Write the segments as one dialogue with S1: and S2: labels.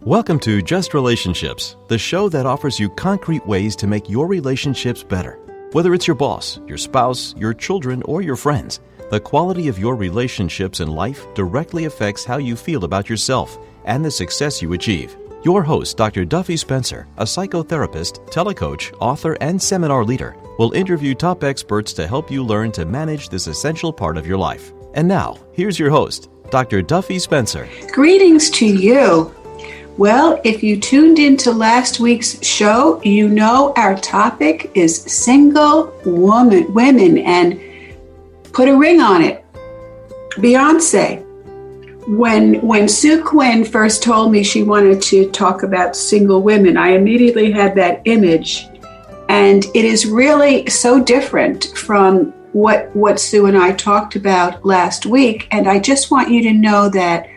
S1: Welcome to Just Relationships, the show that offers you concrete ways to make your relationships better. Whether it's your boss, your spouse, your children, or your friends, the quality of your relationships in life directly affects how you feel about yourself and the success you achieve. Your host, Dr. Duffy Spencer, a psychotherapist, telecoach, author, and seminar leader, will interview top experts to help you learn to manage this essential part of your life. And now, here's your host, Dr. Duffy Spencer.
S2: Greetings to you. Well, if you tuned into last week's show, you know our topic is single women, and put a ring on it. Beyonce. When Sue Quinn first told me she wanted to talk about single women, I immediately had that image, and it is really so different from what Sue and I talked about last week. And I just want you to know that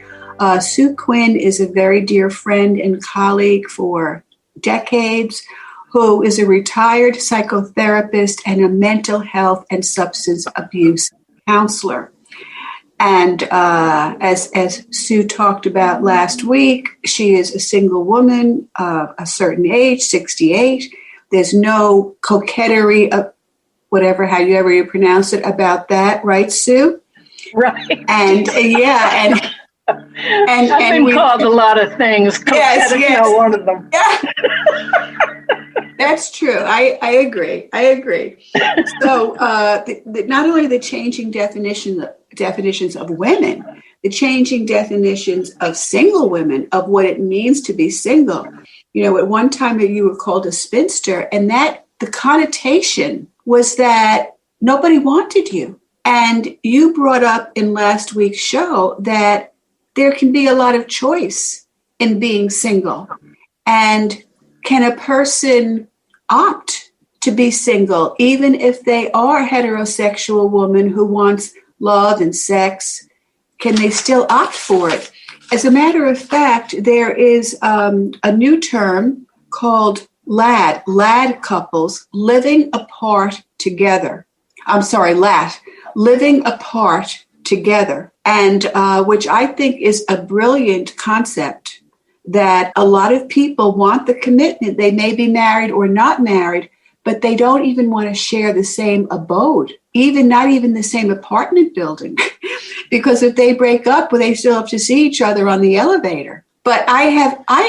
S2: Sue Quinn is a very dear friend and colleague for decades, who is a retired psychotherapist and a mental health and substance abuse counselor. And as Sue talked about last week, she is a single woman of a certain age, 68. There's no coquetry, however you pronounce it, about that, right, Sue?
S3: Right.
S2: And And
S3: I've been called a lot of things.
S2: Yes.
S3: One of them.
S2: Yeah. That's true. I agree. So not only the changing definitions of women, the changing definitions of single women, of what it means to be single. You know, at one time you were called a spinster, and that the connotation was that nobody wanted you. And you brought up in last week's show that there can be a lot of choice in being single. And can a person opt to be single, even if they are a heterosexual woman who wants love and sex? Can they still opt for it? As a matter of fact, there is a new term called LAD couples, living apart together. Living apart together. And which I think is a brilliant concept, that a lot of people want the commitment. They may be married or not married, but they don't even want to share the same abode, not even the same apartment building. Because if they break up, well, they still have to see each other on the elevator. But I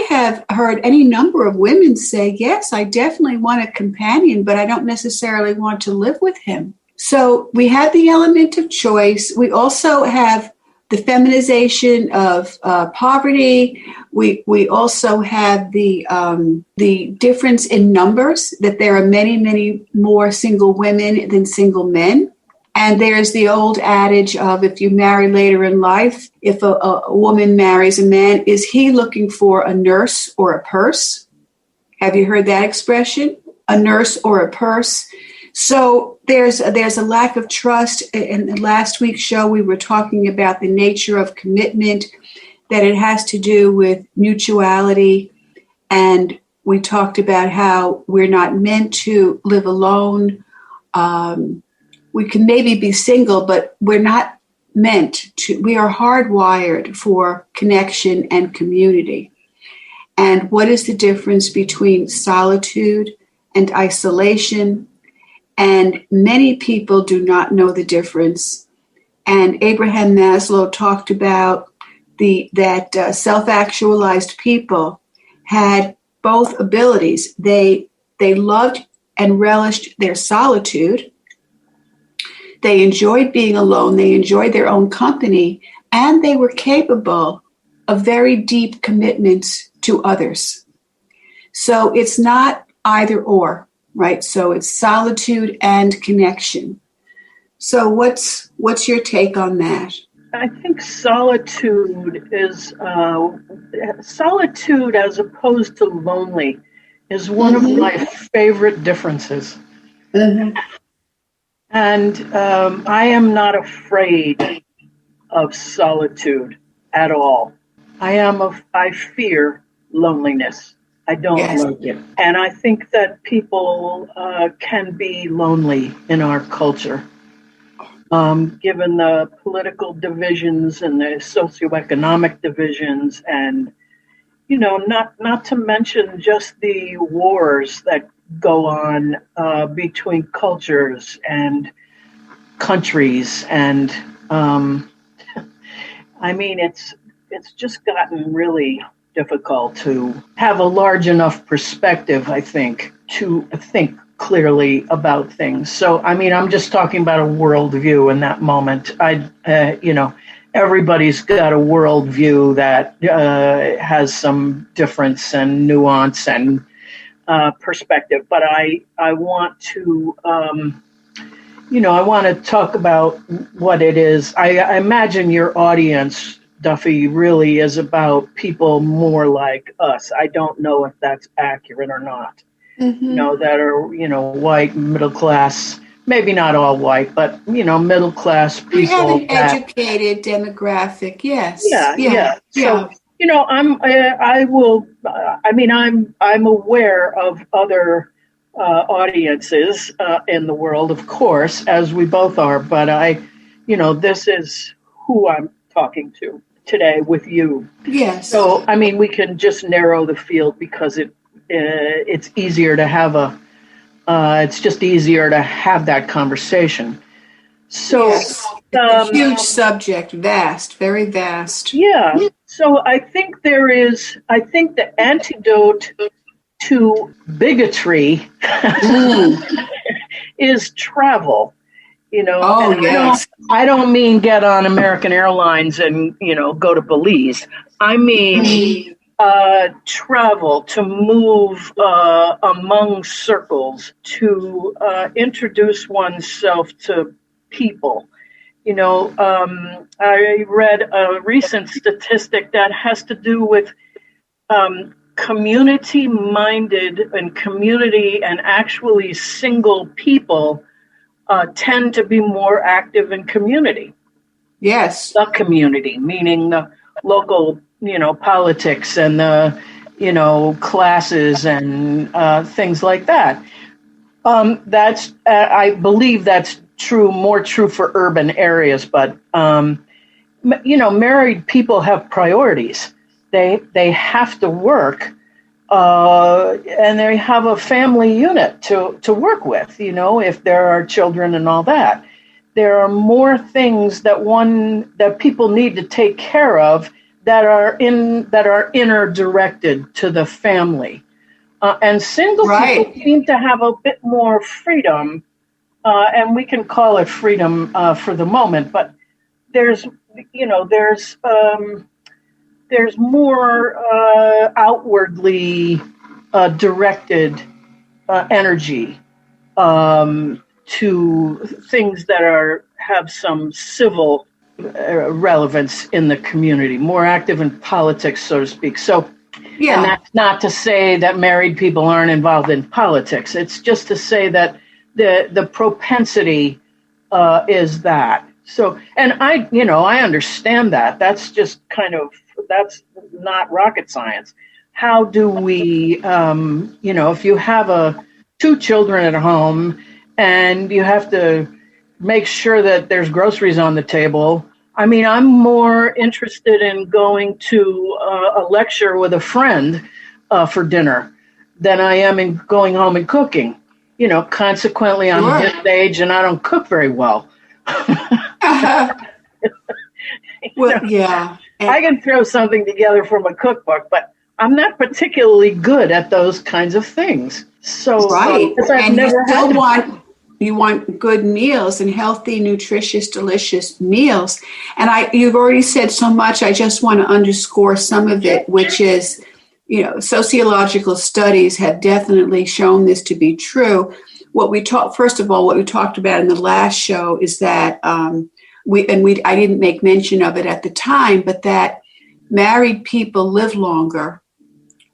S2: have heard any number of women say, yes, I definitely want a companion, but I don't necessarily want to live with him. So we have the element of choice. We also have the feminization of poverty. We also have the difference in numbers, that there are many, many more single women than single men. And there's the old adage of, if you marry later in life, if a woman marries a man, is he looking for a nurse or a purse? Have you heard that expression? A nurse or a purse? So there's a lack of trust. In the last week's show, we were talking about the nature of commitment, that it has to do with mutuality. And we talked about how we're not meant to live alone. We can maybe be single, but we're not meant to. We are hardwired for connection and community. And what is the difference between solitude and isolation? And many people do not know the difference. And Abraham Maslow talked about that self-actualized people had both abilities. They loved and relished their solitude. They enjoyed being alone. They enjoyed their own company. And they were capable of very deep commitments to others. So it's not either or. Right, so it's solitude and connection. So what's your take on that?
S3: I think solitude is solitude, as opposed to lonely, is one of my favorite differences. Mm-hmm. And I am not afraid of solitude at all. I fear loneliness. I don't like it. And I think that people can be lonely in our culture. given the political divisions and the socioeconomic divisions and not to mention just the wars that go on between cultures and countries, and I mean, it's just gotten really difficult to have a large enough perspective, I think, to think clearly about things. So, I mean, I'm just talking about a worldview in that moment. Everybody's got a worldview that has some difference and nuance and perspective. But I want to, I want to talk about what it is. I imagine your audience, Duffy, really is about people more like us. I don't know if that's accurate or not. That are, white, middle class, maybe not all white, but, middle class people.
S2: We have an educated demographic, yes.
S3: Yeah. So, I'm aware of other audiences in the world, of course, as we both are, but this is who I'm talking to today with you.
S2: Yes.
S3: So, I mean, we can just narrow the field because it's easier to have it's just easier to have that conversation. So,
S2: yes. It's a huge subject, vast, very vast.
S3: Yeah. So I think the antidote to bigotry is travel.
S2: Oh, yes.
S3: I don't mean get on American Airlines and, go to Belize. I mean, travel, to move among circles, to introduce oneself to people. I read a recent statistic that has to do with community-minded and community and actually single people tend to be more active in community.
S2: Yes.
S3: The community, meaning the local, politics and the, classes and things like that. That's, I believe that's more true for urban areas, but, married people have priorities. They have to work, and they have a family unit to work with, if there are children and all that. There are more things that people need to take care of that are inner directed to the family. And single people seem to have a bit more freedom, and we can call it freedom for the moment, but there's more outwardly directed energy to things that have some civil relevance in the community, more active in politics, so to speak. So, and that's not to say that married people aren't involved in politics. It's just to say that the propensity is that. So, and I understand that. That's just that's not rocket science. How do we, if you have two children at home and you have to make sure that there's groceries on the table. I mean, I'm more interested in going to a lecture with a friend for dinner than I am in going home and cooking. Consequently, I'm this age and I don't cook very well.
S2: Well, yeah.
S3: I can throw something together from a cookbook, but I'm not particularly good at those kinds of things. So,
S2: and you want good meals and healthy, nutritious, delicious meals. And you've already said so much. I just want to underscore some of it, which is, sociological studies have definitely shown this to be true. First of all, what we talked about in the last show is that I didn't make mention of it at the time, but that married people live longer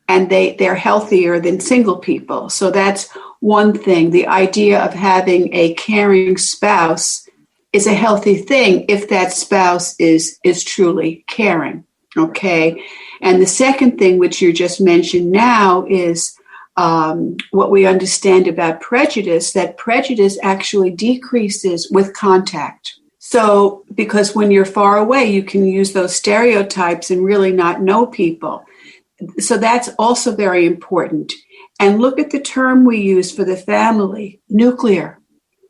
S2: and they're healthier than single people. So that's one thing. The idea of having a caring spouse is a healthy thing if that spouse is truly caring. Okay. And the second thing, which you just mentioned now, is what we understand about prejudice, that prejudice actually decreases with contact. So, because when you're far away, you can use those stereotypes and really not know people. So that's also very important. And look at the term we use for the family, nuclear.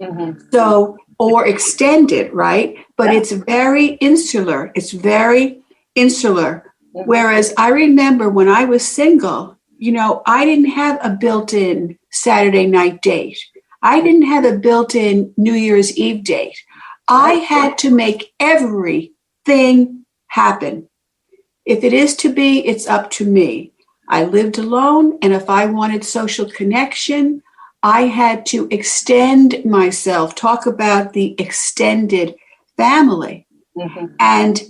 S3: Mm-hmm.
S2: So, or extended, right? But it's very insular. It's very insular. Mm-hmm. Whereas I remember when I was single, I didn't have a built-in Saturday night date. I didn't have a built-in New Year's Eve date. I had to make everything happen. If it is to be, it's up to me. I lived alone, and if I wanted social connection, I had to extend myself, talk about the extended family. Mm-hmm. And,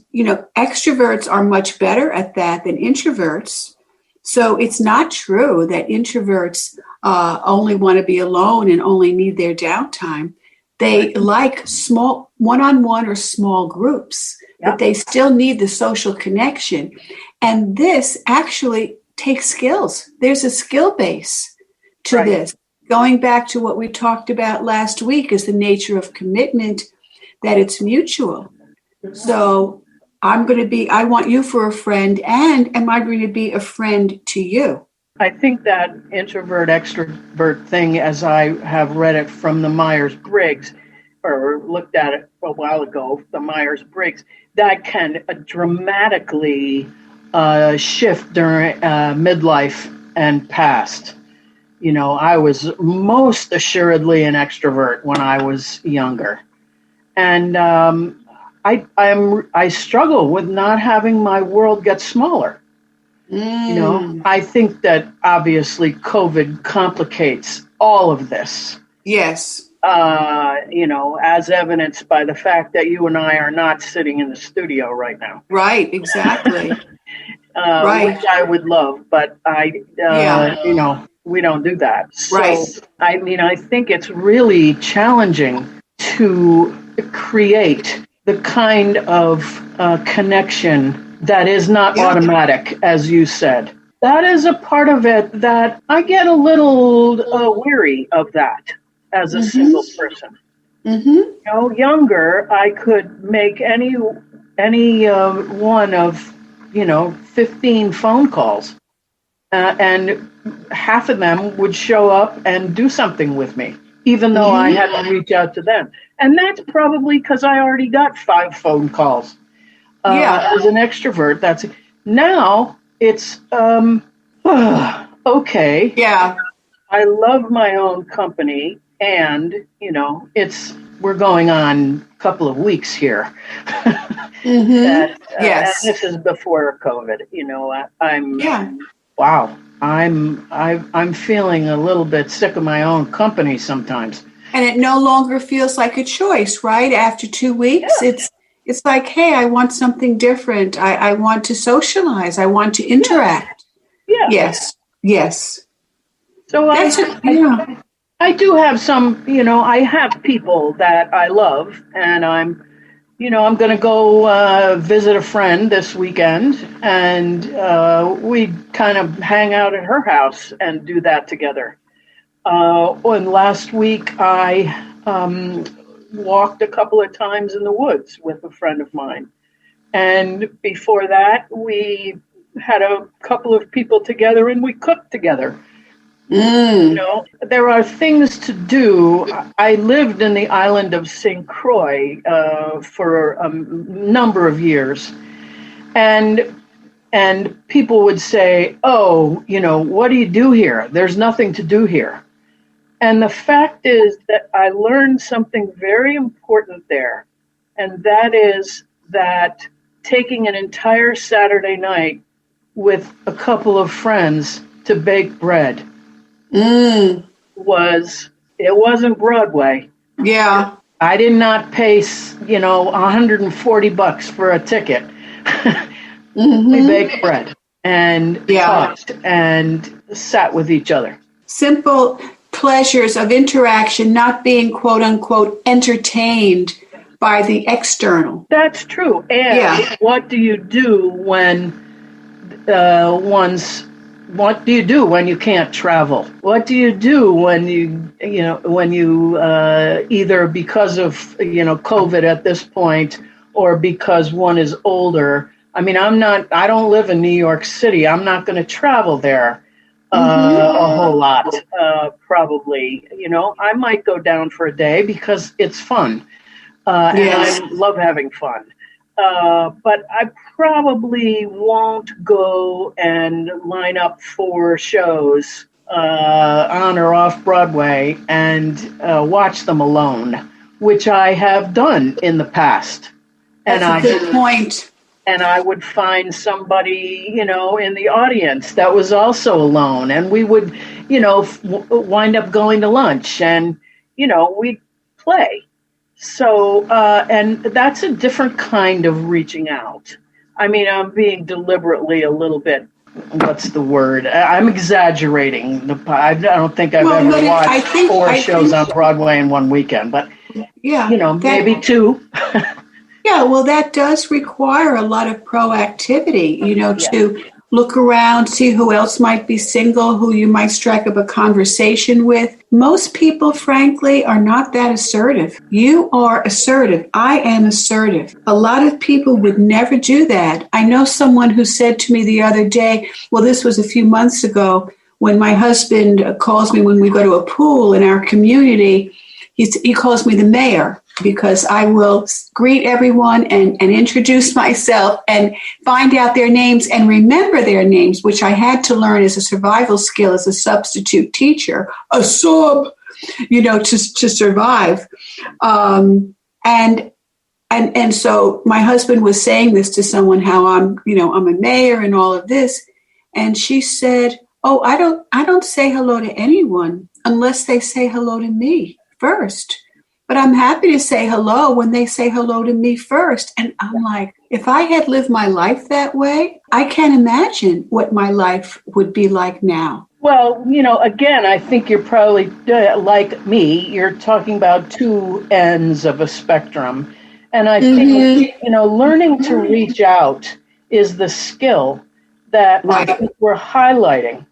S2: extroverts are much better at that than introverts. So it's not true that introverts only want to be alone and only need their downtime. They like small one-on-one or small groups, but they still need the social connection. And this actually takes skills. There's a skill base to this. Going back to what we talked about last week is the nature of commitment, that it's mutual. So I want you for a friend, and am I going to be a friend to you?
S3: I think that introvert-extrovert thing, as I have read it from the Myers-Briggs, or looked at it a while ago, the Myers-Briggs, that can dramatically shift during midlife and past. I was most assuredly an extrovert when I was younger. And I struggle with not having my world get smaller. I think that obviously COVID complicates all of this.
S2: Yes.
S3: As evidenced by the fact that you and I are not sitting in the studio right now.
S2: Right, exactly.
S3: Which I would love, but we don't do that. So,
S2: right.
S3: I think it's really challenging to create the kind of connection that is not automatic, as you said. That is a part of it that I get a little weary of that as a single person. Mm-hmm. Younger, I could make any one of 15 phone calls, and half of them would show up and do something with me, even though I had to reach out to them. And that's probably because I already got 5 phone calls. As an extrovert, now it's okay. Yeah, I love my own company, and we're going on a couple of weeks here. Yes, and this is before COVID. I'm feeling a little bit sick of my own company sometimes.
S2: And it no longer feels like a choice, right? After 2 weeks, it's like, hey, I want something different. I want to socialize. I want to interact.
S3: Yeah.
S2: Yes.
S3: So I do have some, I have people that I love, and I'm going to go visit a friend this weekend, and we kind of hang out at her house and do that together. And last week I walked a couple of times in the woods with a friend of mine. And before that, we had a couple of people together and we cooked together. There are things to do. I lived in the island of St. Croix for a number of years. And people would say, what do you do here? There's nothing to do here. And the fact is that I learned something very important there. And that is that taking an entire Saturday night with a couple of friends to bake bread wasn't Broadway.
S2: Yeah.
S3: I did not pay, $140 for a ticket. We baked bread and talked and sat with each other.
S2: Simple pleasures of interaction, not being quote unquote entertained by the external.
S3: That's true. And what do you do when what do you do when you can't travel? What do you do when you either because of COVID at this point, or because one is older, I mean, I don't live in New York City. I'm not going to travel there a whole lot, probably. You know, I might go down for a day because it's fun. And I love having fun. But I probably won't go and line up for shows on or off Broadway and watch them alone, which I have done in the past.
S2: That's a good point.
S3: And I would find somebody, you know, in the audience that was also alone. And we would, you know, wind up going to lunch and, you know, we'd play. So, and that's a different kind of reaching out. I mean, I'm being deliberately a little bit, what's the word? I'm exaggerating. I don't think I've ever watched four shows on Broadway in one weekend, but, you know, maybe two.
S2: Yeah, well, that does require a lot of proactivity, you know, to look around, see who else might be single, who you might strike up a conversation with. Most people, frankly, are not that assertive. You are assertive. I am assertive. A lot of people would never do that. I know someone who said to me the other day, well, this was a few months ago, when my husband calls me when we go to a pool in our community, he calls me the mayor, because I will greet everyone and introduce myself and find out their names and remember their names, which I had to learn as a survival skill as a substitute teacher, a sub, you know, to survive. And so my husband was saying this to someone, how I'm a mayor and all of this. And she said, oh, I don't say hello to anyone unless they say hello to me first. But I'm happy to say hello when they say hello to me first. And I'm like, if I had lived my life that way, I can't imagine what my life would be like now.
S3: Well, you know, again, I think you're probably like me. You're talking about two ends of a spectrum. And I think, you know, learning to reach out is the skill that I think we're highlighting.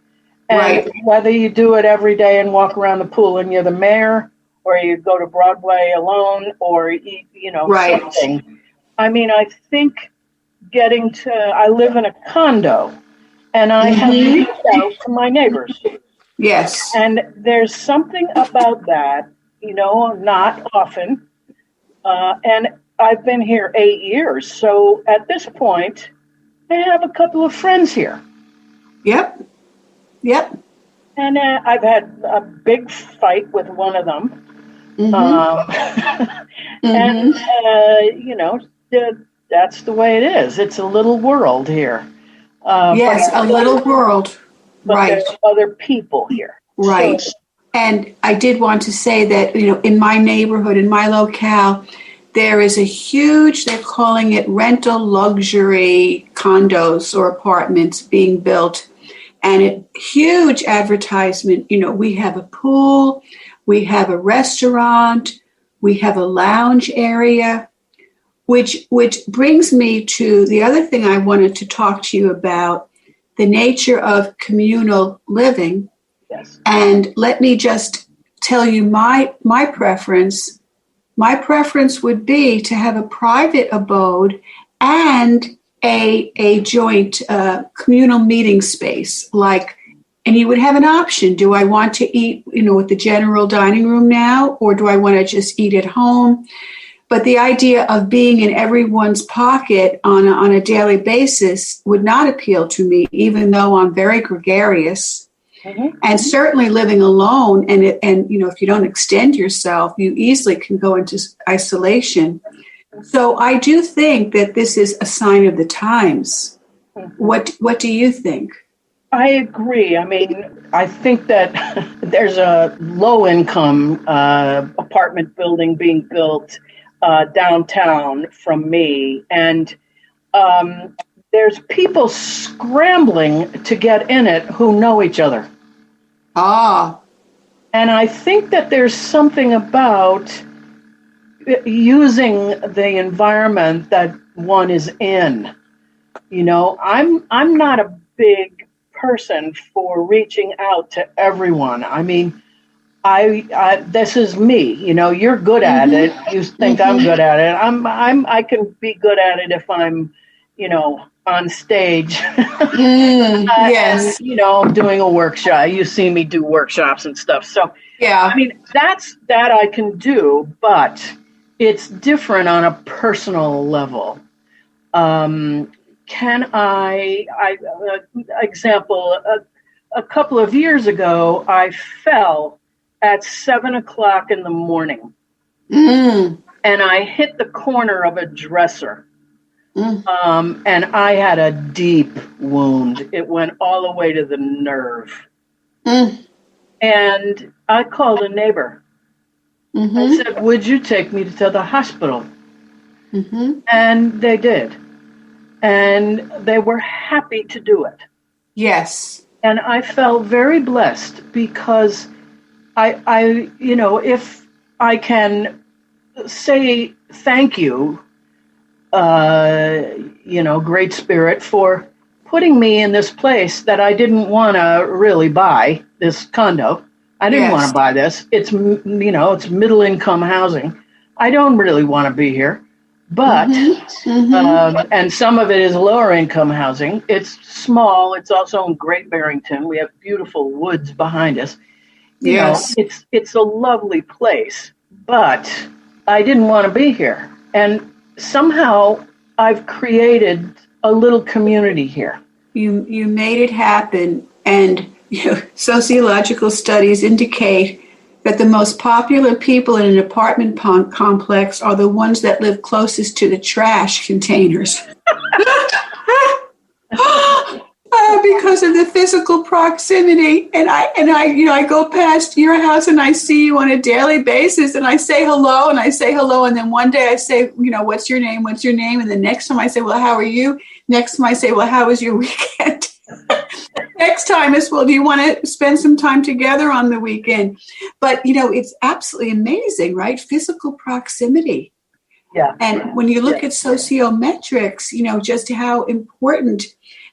S3: And whether you do it every day and walk around the pool and you're the mayor, or you go to Broadway alone, or, you know, something. I mean, I think I live in a condo, and I have to reach out to my neighbors.
S2: Yes.
S3: And there's something about that, you know, not often. And I've been here 8 years. So at this point, I have a couple of friends here.
S2: Yep.
S3: And I've had a big fight with one of them. And, you know, that's the way it is. It's a little world here.
S2: Yes, a little world.
S3: But there's other people here.
S2: Right. So, and I did want to say that, you know, in my neighborhood, in my locale, there is a huge, they're calling it rental luxury condos or apartments being built. And a huge advertisement, you know, we have a pool, we have a restaurant, we have a lounge area, which brings me to the other thing I wanted to talk to you about, the nature of communal living.
S3: Yes. And
S2: let me just tell you my preference. My preference would be to have a private abode and a joint communal meeting space, and you would have an option. Do I want to eat, you know, at the general dining room now, or do I want to just eat at home? But the idea of being in everyone's pocket on a daily basis would not appeal to me, even though I'm very gregarious. And certainly living alone, and you know, if you don't extend yourself, you easily can go into isolation. So I do think that this is a sign of the times. What do you think?
S3: I agree. I mean, I think that there's a low-income apartment building being built downtown from me, and there's people scrambling to get in it who know each other. And I think that there's something about using the environment that one is in. You know, I'm not a big person for reaching out to everyone. I mean, I this is me. You know, you're good at it. You think I'm good at it. I can be good at it if I'm, you know, on stage.
S2: Yes.
S3: And, doing a workshop. You see me do workshops and stuff. So,
S2: Yeah.
S3: I mean, that I can do, but it's different on a personal level. Can example, a couple of years ago, I fell at 7:00 in the morning, and I hit the corner of a dresser. And I had a deep wound. It went all the way to the nerve. And I called a neighbor. I said, would you take me to the hospital? And they did. And they were happy to do it.
S2: Yes.
S3: And I felt very blessed because I if I can say thank you, Great Spirit, for putting me in this place that I didn't want to really buy, this condo. I didn't want to buy this. It's, it's middle income housing. I don't really want to be here, but, and some of it is lower income housing. It's small. It's also in Great Barrington. We have beautiful woods behind us. It's a lovely place, but I didn't want to be here. And somehow I've created a little community here.
S2: You made it happen, and sociological studies indicate that the most popular people in an apartment complex are the ones that live closest to the trash containers. Because of the physical proximity. And I go past your house and I see you on a daily basis, and I say hello, and then one day I say, what's your name? And the next time I say, well, how are you? Next time I say, well, how was your weekend? Next time is, well, do you want to spend some time together on the weekend? But, it's absolutely amazing, right? Physical proximity.
S3: Yeah.
S2: And when you look at sociometrics, just how important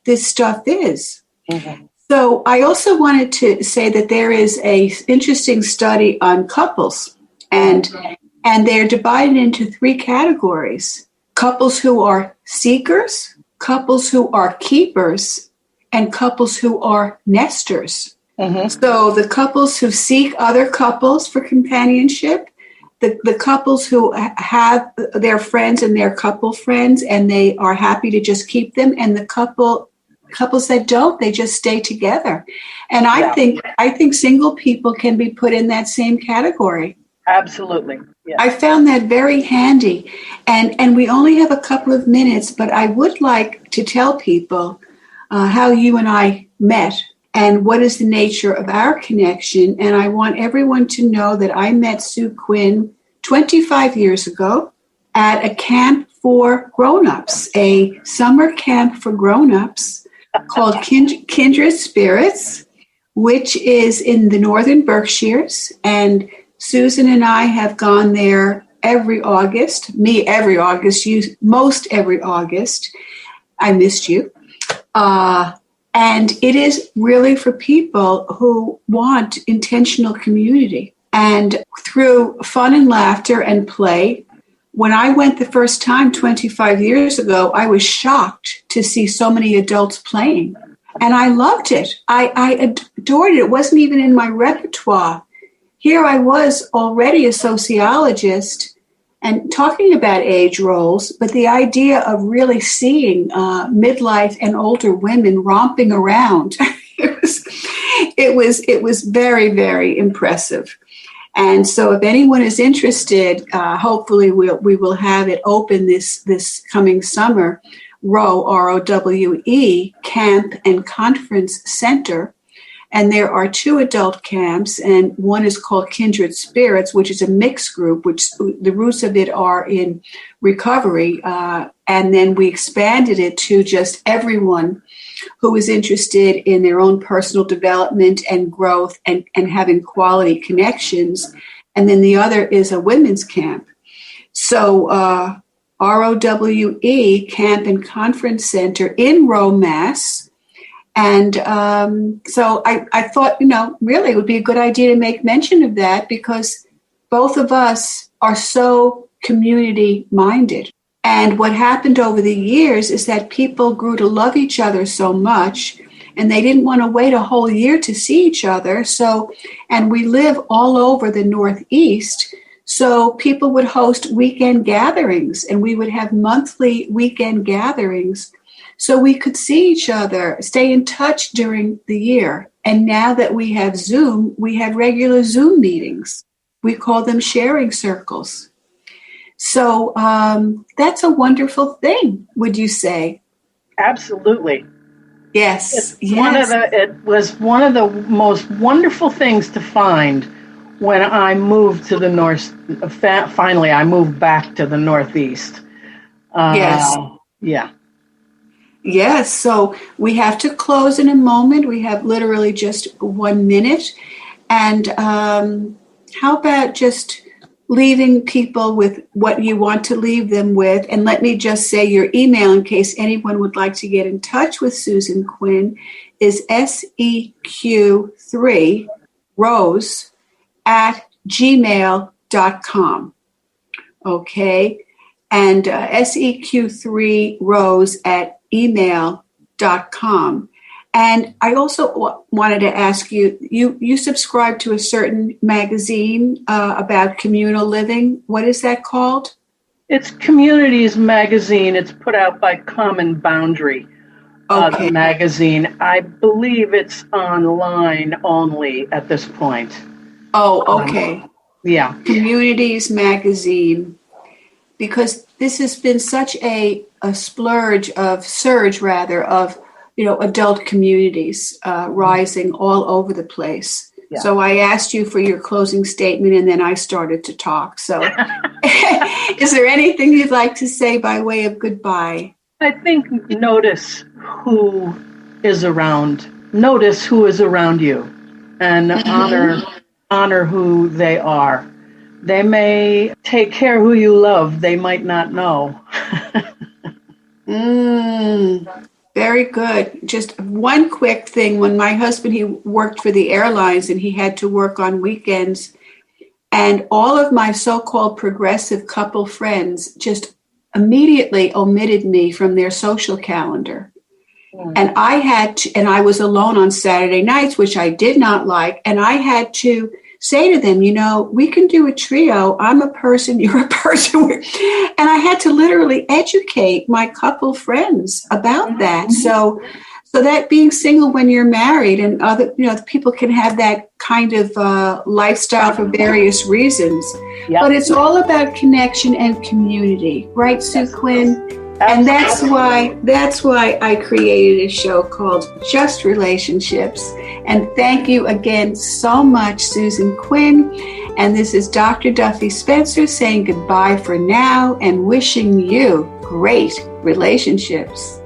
S2: this stuff is. So I also wanted to say that there is a interesting study on couples, and they're divided into 3 categories: couples who are seekers, couples who are keepers, and couples who are nesters. So the couples who seek other couples for companionship, the couples who have their friends and their couple friends, and they are happy to just keep them, and the couples that don't, they just stay together. And I think single people can be put in that same category.
S3: Absolutely. Yeah.
S2: I found that very handy. And we only have a couple of minutes, but I would like to tell people how you and I met and what is the nature of our connection. And I want everyone to know that I met Sue Quinn 25 years ago at a camp for grown-ups, a summer camp for grown-ups called Kindred Spirits, which is in the Northern Berkshires. And Susan and I have gone there every August, me every August, you most every August. I missed you. And it is really for people who want intentional community. And through fun and laughter and play, when I went the first time 25 years ago, I was shocked to see so many adults playing. And I loved it. I adored it. It wasn't even in my repertoire. Here I was already a sociologist and talking about age roles, but the idea of really seeing midlife and older women romping around, it was very, very impressive. And so if anyone is interested, hopefully we will have it open this coming summer, ROWE, Camp and Conference Center. And there are 2 adult camps, and one is called Kindred Spirits, which is a mixed group, which the roots of it are in recovery. And then we expanded it to just everyone who is interested in their own personal development and growth and having quality connections. And then the other is a women's camp. So ROWE, Camp and Conference Center in Row, Mass. And so I thought, really it would be a good idea to make mention of that because both of us are so community minded. And what happened over the years is that people grew to love each other so much, and they didn't want to wait a whole year to see each other. So, and we live all over the Northeast. So people would host weekend gatherings, and we would have monthly weekend gatherings so we could see each other, stay in touch during the year. And now that we have Zoom, we have regular Zoom meetings. We call them sharing circles. So that's a wonderful thing, would you say?
S3: Absolutely.
S2: Yes.
S3: It was one of the most wonderful things to find when I moved to the north. Finally, I moved back to the Northeast.
S2: Yes.
S3: Yeah.
S2: Yes. So we have to close in a moment. We have literally just 1 minute. And how about just leaving people with what you want to leave them with? And let me just say your email in case anyone would like to get in touch with Susan Quinn is seq3rose@gmail.com. Okay. And seq3rose@email.com. And I also wanted to ask you, you subscribe to a certain magazine about communal living. What is that called?
S3: It's Communities Magazine. It's put out by Common Boundary the magazine. I believe it's online only at this point.
S2: Oh, okay.
S3: Yeah.
S2: Communities Magazine. Because this has been such a surge of adult communities rising all over the place. Yeah. So I asked you for your closing statement, and then I started to talk. So is there anything you'd like to say by way of goodbye?
S3: I think notice who is around. Notice who is around you, and honor who they are. They may take care of who you love. They might not know.
S2: Very good. Just one quick thing. When my husband, he worked for the airlines and he had to work on weekends, and all of my so-called progressive couple friends just immediately omitted me from their social calendar. And I was alone on Saturday nights, which I did not like. And I had to say to them, we can do a trio. I'm a person, you're a person. And I had to literally educate my couple friends about that. So that being single when you're married and other, people can have that kind of lifestyle for various reasons. Yep. But it's all about connection and community, right, Sue Quinn? And that's why I created a show called Just Relationships. And thank you again so much, Susan Quinn. And this is Dr. Duffy Spencer saying goodbye for now and wishing you great relationships.